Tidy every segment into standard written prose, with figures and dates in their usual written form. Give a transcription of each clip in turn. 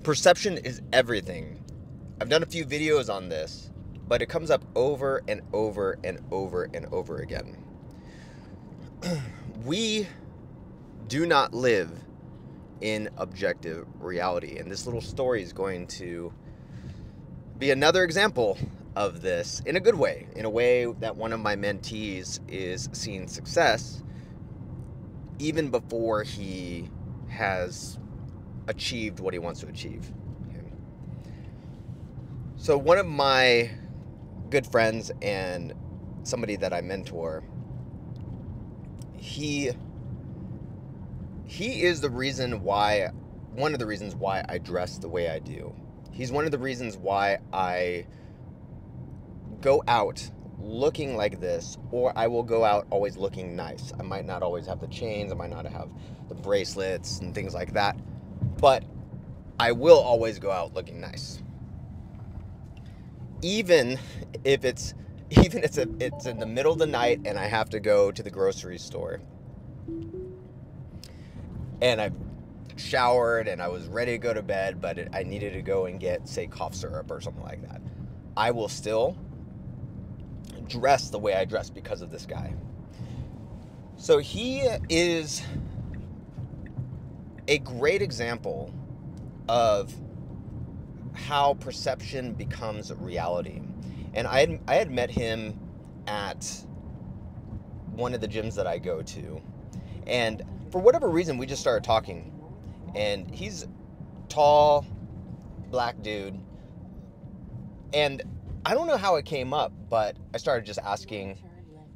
Perception is everything. I've done a few videos on this, but it comes up over and over and over and over again. We do not live in objective reality, and this little story is going to be another example of this in a good way, in a way that one of my mentees is seeing success even before he has achieved what he wants to achieve. Okay. So one of my good friends and somebody that I mentor, he is the reason why, one of the reasons why I dress the way I do. He's one of the reasons why I go out looking like this, or I will go out always looking nice. I might not always have the chains, I might not have the bracelets and things like that, but I will always go out looking nice. Even if it's in the middle of the night and I have to go to the grocery store and I've showered and I was ready to go to bed, but I needed to go and get, say, cough syrup or something like that, I will still dress the way I dress because of this guy. So he is a great example of how perception becomes reality. And I had met him at one of the gyms that I go to, and for whatever reason we just started talking. And he's tall, black dude, and I don't know how it came up, but I started just asking,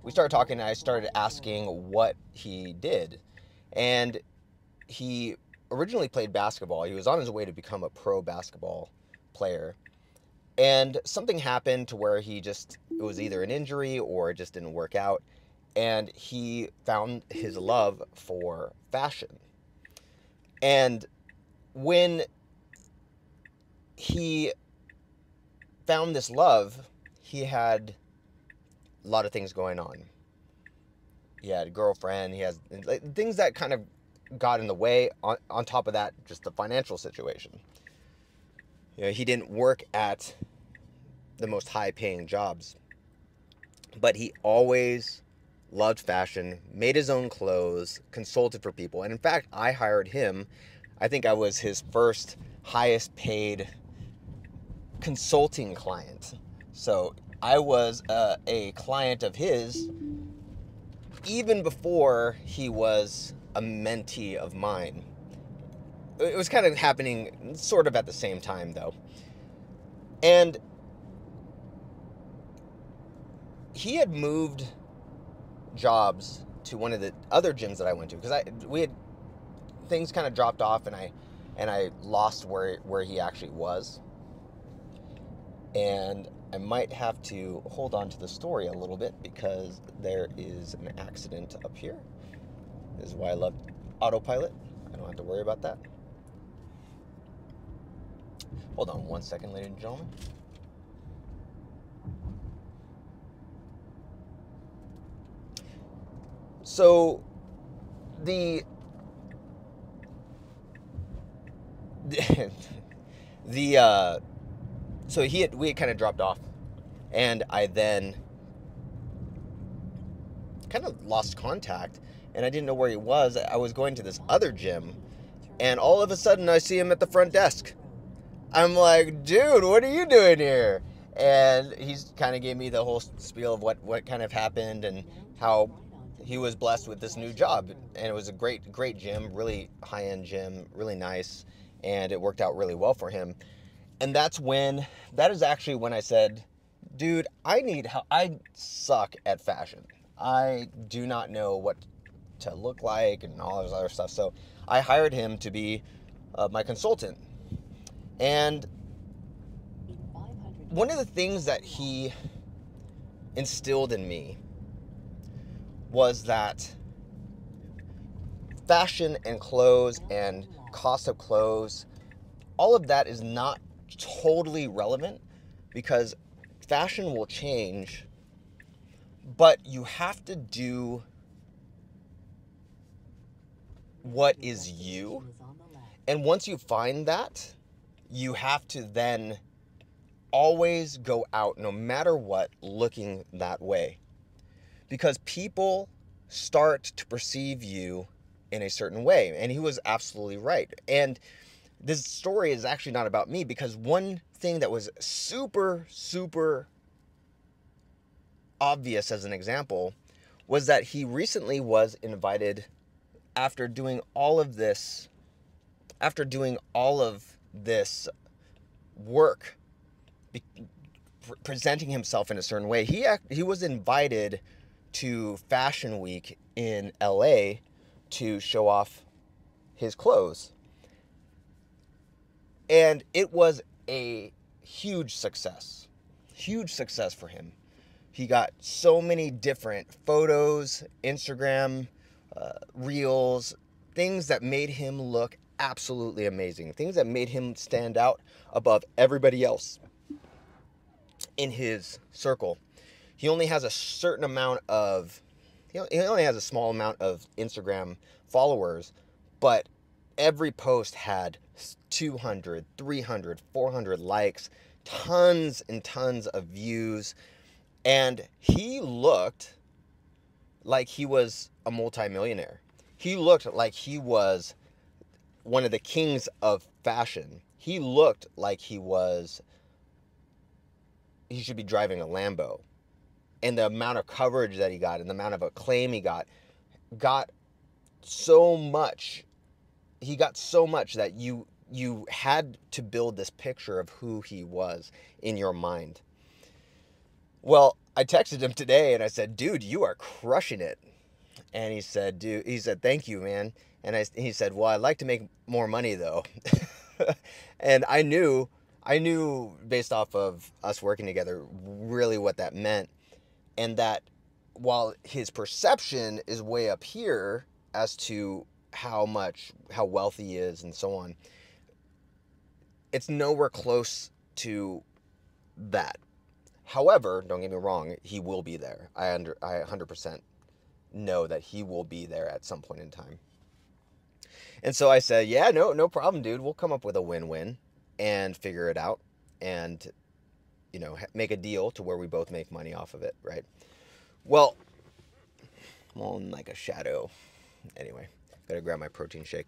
we started talking and I started asking what he did. And he originally played basketball. He was on his way to become a pro basketball player. And something happened to where it was either an injury or it just didn't work out. And he found his love for fashion. And when he found this love, he had a lot of things going on. He had a girlfriend, he has things that kind of got in the way. On top of that, just the financial situation. You know, he didn't work at the most high-paying jobs, but he always loved fashion, made his own clothes, consulted for people. And in fact, I hired him. I think I was his first highest paid consulting client. So I was a client of his even before he was a mentee of mine. It was kind of happening sort of at the same time, though. And he had moved jobs to one of the other gyms that I went to, because we had things kind of dropped off, and I lost where he actually was. And I might have to hold on to the story a little bit because there is an accident up here. This is why I love autopilot. I don't have to worry about that. Hold on one second, ladies and gentlemen. So so we had kind of dropped off, and I then kind of lost contact, and I didn't know where he was. I was going to this other gym, and all of a sudden I see him at the front desk. I'm like, dude, what are you doing here? And he's kind of gave me the whole spiel of what kind of happened and how he was blessed with this new job. And it was a great gym, really high-end gym, really nice, and it worked out really well for him. And that is actually when I said, dude, I need help. I suck at fashion. I do not know what to look like and all this other stuff. So I hired him to be my consultant. And one of the things that he instilled in me was that fashion and clothes and cost of clothes, all of that is not totally relevant, because fashion will change, but you have to do what is you. And once you find that, you have to then always go out, no matter what, looking that way. Because people start to perceive you in a certain way. And he was absolutely right. And this story is actually not about me, because one thing that was super, super obvious as an example was that he recently was invited, after doing all of this work, presenting himself in a certain way, he was invited to Fashion Week in LA to show off his clothes. And it was a huge success for him. He got so many different photos, Instagram, reels, things that made him look absolutely amazing, things that made him stand out above everybody else in his circle. He only has a certain amount of, he only has a small amount of Instagram followers, but every post had 200, 300, 400 likes, tons and tons of views, and he looked like he was a multimillionaire. He looked like he was one of the kings of fashion. He looked like he should be driving a Lambo. And the amount of coverage that he got and the amount of acclaim he got so much. He got so much that you had to build this picture of who he was in your mind. Well, I texted him today and I said, dude, you are crushing it. And he said, thank you, man. And he said, well, I'd like to make more money though. And I knew based off of us working together really what that meant. And that while his perception is way up here as to how wealthy he is and so on, it's nowhere close to that. However, don't get me wrong, he will be there. I 100% know that he will be there at some point in time. And so I said, yeah, no problem, dude. We'll come up with a win-win and figure it out and, make a deal to where we both make money off of it, right? Well, I'm all in like a shadow. Anyway, gotta grab my protein shake.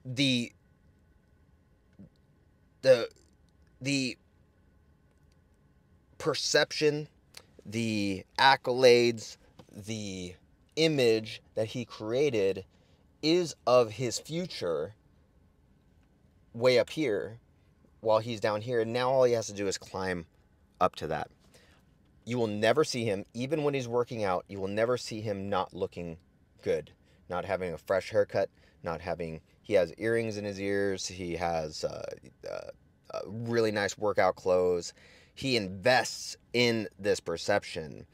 The perception, the accolades, the image that he created is of his future way up here while he's down here. And now all he has to do is climb up to that. You will never see him, even when he's working out, you will never see him not looking good, not having a fresh haircut, he has earrings in his ears, he has really nice workout clothes. He invests in this perception,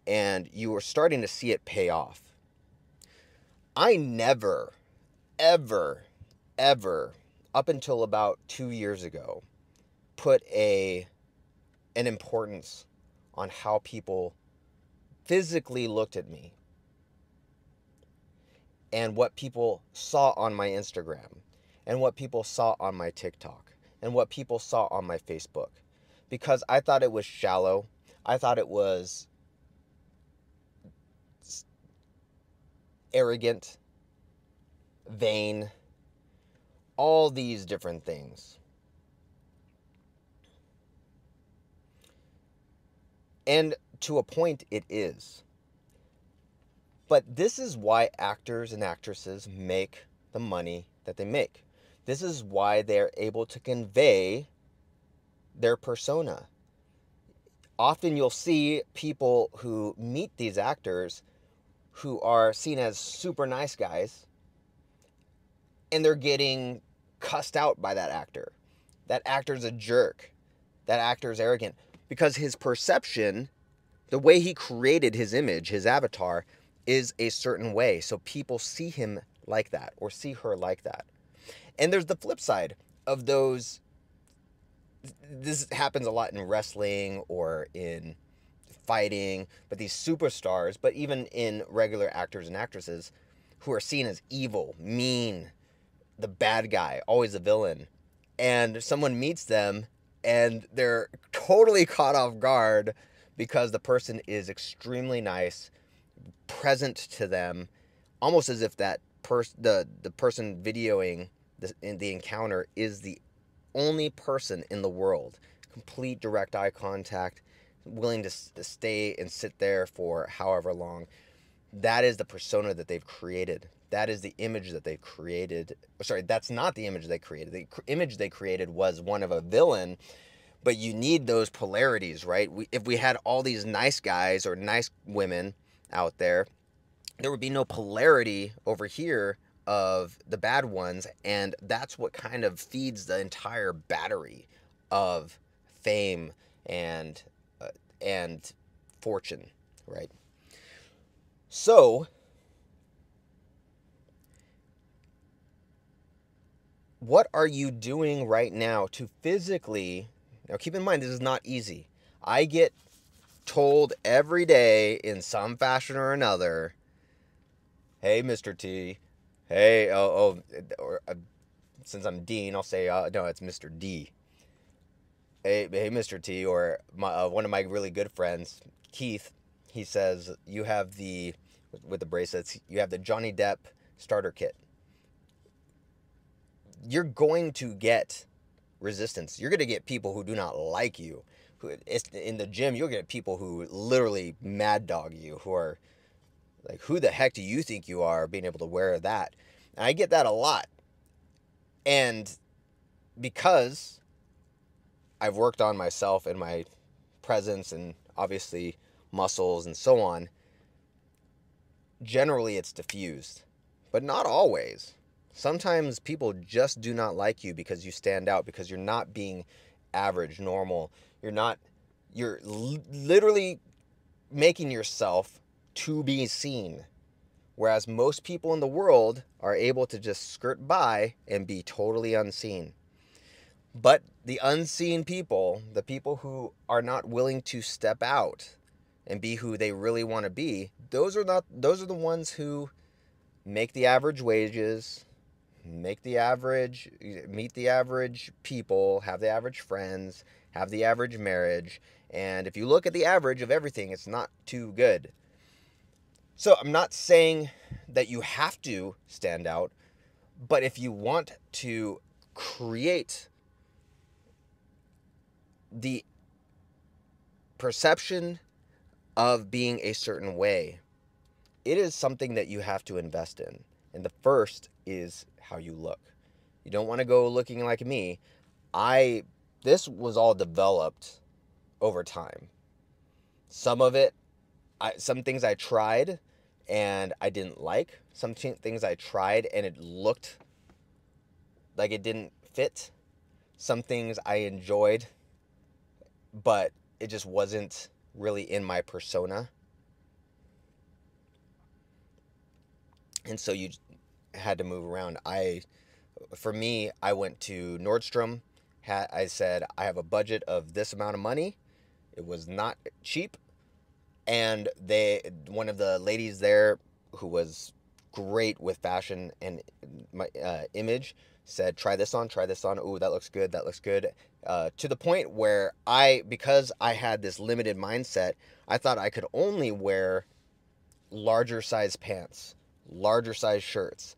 and you are starting to see it pay off. I never, ever, ever, up until about 2 years ago, put an importance on how people physically looked at me and what people saw on my Instagram and what people saw on my TikTok and what people saw on my Facebook, because I thought it was shallow. I thought it was arrogant, vain, all these different things. And to a point it is. But this is why actors and actresses make the money that they make. This is why they're able to convey their persona. Often you'll see people who meet these actors who are seen as super nice guys, and they're getting cussed out by that actor. That actor's a jerk. That actor's arrogant. Because his perception, the way he created his image, his avatar, is a certain way. So people see him like that or see her like that. And there's the flip side of those. This happens a lot in wrestling or in fighting, but these superstars, but even in regular actors and actresses who are seen as evil, mean, the bad guy, always the villain. and someone meets them and they're totally caught off guard because the person is extremely nice, present to them, almost as if that the person videoing the encounter is the only person in the world. Complete direct eye contact, willing to stay and sit there for however long. That is the persona that they've created. That is the image that they've created. Sorry, that's not the image they created. The image they created was one of a villain, but you need those polarities, right? If we had all these nice guys or nice women out there, there would be no polarity over here of the bad ones, and that's what kind of feeds the entire battery of fame and and fortune, right? So what are you doing right now to physically, now keep in mind this is not easy. I get told every day in some fashion or another, hey, Mr. T, hey, or since I'm Dean, I'll say, no, it's Mr. D. Hey, Mr. T, or one of my really good friends, Keith, he says, you have with the bracelets, you have the Johnny Depp starter kit. You're going to get resistance. You're going to get people who do not like you. In the gym, you'll get people who literally mad dog you, who are like, who the heck do you think you are being able to wear that? And I get that a lot. And because I've worked on myself and my presence and obviously muscles and so on, generally it's diffused, but not always. Sometimes people just do not like you because you stand out, because you're not being average, normal. You're literally making yourself to be seen. Whereas most people in the world are able to just skirt by and be totally unseen. But the unseen people, the people who are not willing to step out and be who they really want to be, those are the ones who make the average wages, meet the average people, have the average friends, have the average marriage. And if you look at the average of everything, it's not too good. So I'm not saying that you have to stand out, but if you want to create the perception of being a certain way, it is something that you have to invest in. And the first is how you look. You don't want to go looking like me. This was all developed over time. Some things I tried and I didn't like. Some things I tried and it looked like it didn't fit. Some things I enjoyed, but it just wasn't really in my persona. And so you had to move around. For me, I went to Nordstrom. I said, I have a budget of this amount of money. It was not cheap. And one of the ladies there, who was great with fashion and my image, said, try this on. Ooh, that looks good. To the point where because I had this limited mindset, I thought I could only wear larger size pants, larger size shirts.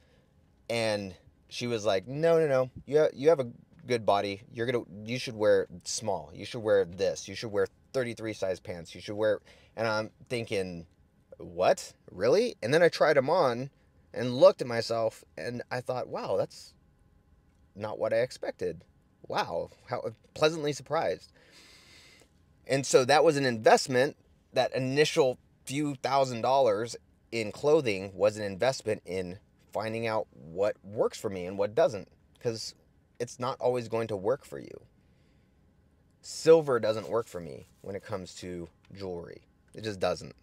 And she was like, no. You have a good body. You should wear small. You should wear this. You should wear 33 size pants. You should wear, and I'm thinking, what? Really? And then I tried them on and looked at myself and I thought, wow, that's not what I expected. Wow, how pleasantly surprised. And so that was an investment. That initial few $1,000s in clothing was an investment in finding out what works for me and what doesn't, because it's not always going to work for you. Silver doesn't work for me when it comes to jewelry. It just doesn't.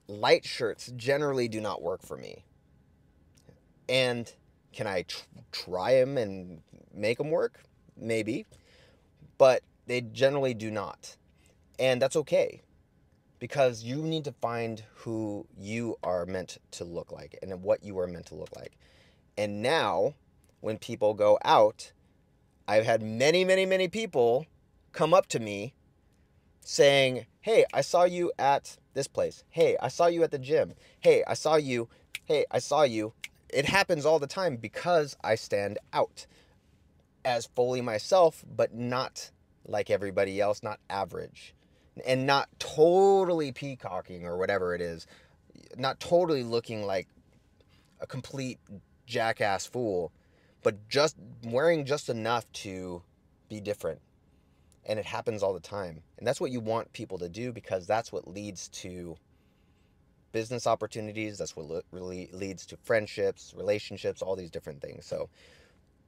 Light shirts generally do not work for me. And can I try them and make them work? Maybe. But they generally do not. And that's okay. Because you need to find who you are meant to look like and what you are meant to look like. And now, when people go out, I've had many, many, many people come up to me saying, hey, I saw you at this place. Hey, I saw you at the gym. Hey, I saw you. Hey, I saw you. It happens all the time because I stand out as fully myself, but not like everybody else, not average. And not totally peacocking or whatever it is. Not totally looking like a complete jackass fool, but just wearing just enough to be different. And it happens all the time. And that's what you want people to do, because that's what leads to business opportunities. That's what really leads to friendships, relationships, all these different things. So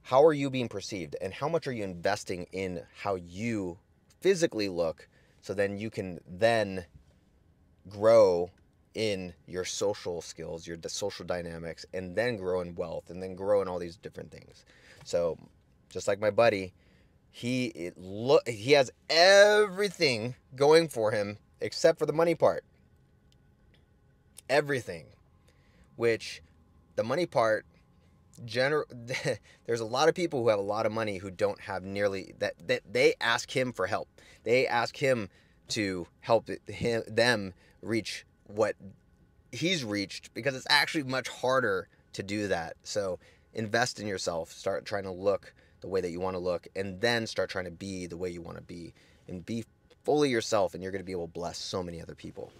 how are you being perceived, and how much are you investing in how you physically look, so then you can then grow in your social skills, your social dynamics, and then grow in wealth, and then grow in all these different things. So just like my buddy, he has everything going for him except for the money part. Everything. Which the money part, there's a lot of people who have a lot of money who don't have nearly that. They ask him for help. They ask him to help them reach what he's reached, because it's actually much harder to do that. So invest in yourself. Start trying to look the way that you want to look, and then start trying to be the way you want to be, and be fully yourself, and you're going to be able to bless so many other people.